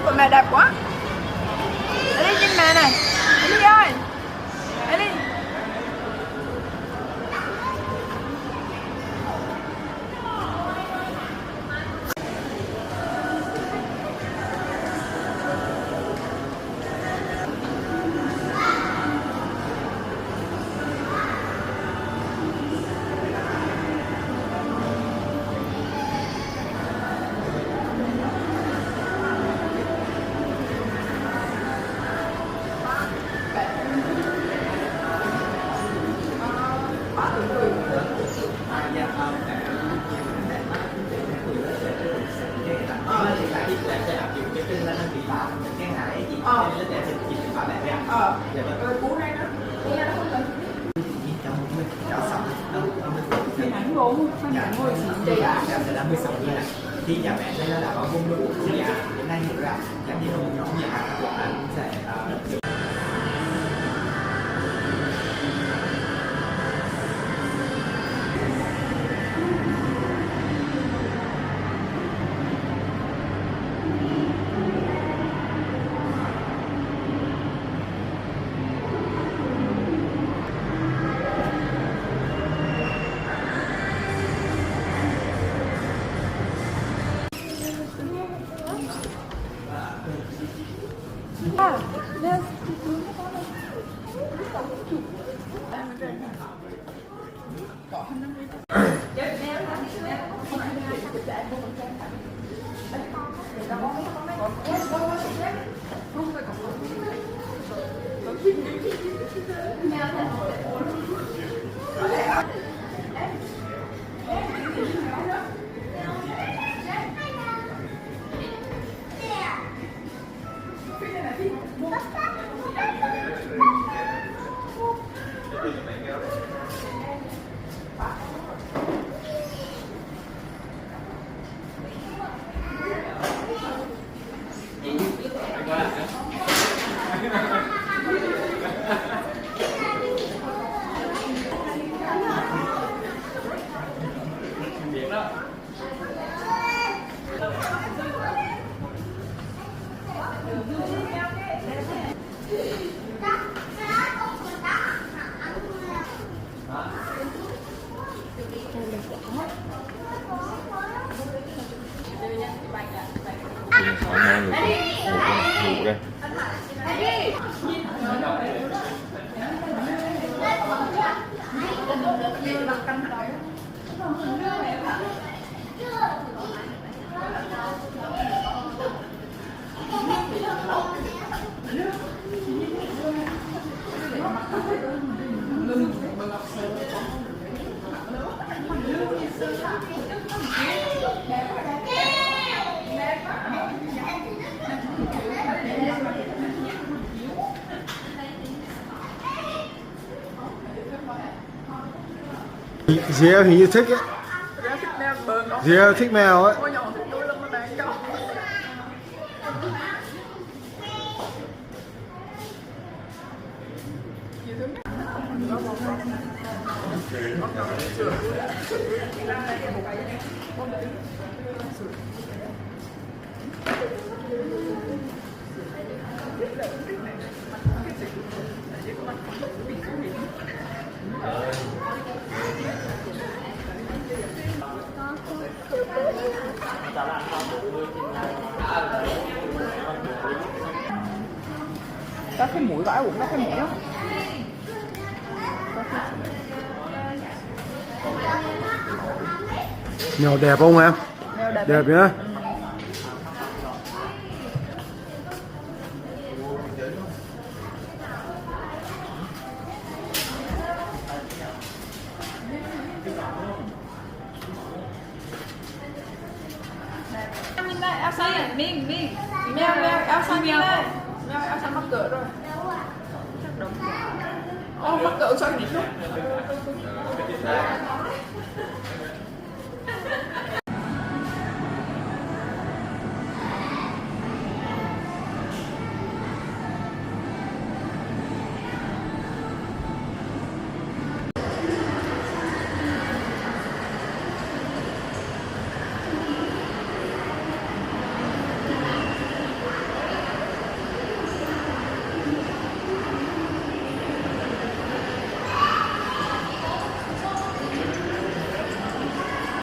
của mẹ đẹp quá. Ellie nhìn mẹ này. Ellie ơi. Ellie. Rồi cuốn đây đó. Hình ảnh luôn, hình ảnh ngồi chị ạ. Khi nhà bạn đây là có công việc của nhà hiện nay hiểu rằng giống như một nhóm nhà hàng của bạn sẽ Hỏi ngon được ngủ đây. Dì em hình như thích ấy. Dì em thích mèo ấy. Có cái mũi vải cũng có cái mũi đó. Mèo đẹp không em? Mèo đẹp, Đẹp nhá. Elsa này, Minh, mèo Elsa mèo đây. Mèo Elsa mắc cỡ rồi. Chắc đúng. Mắc cỡ sao nhỉ?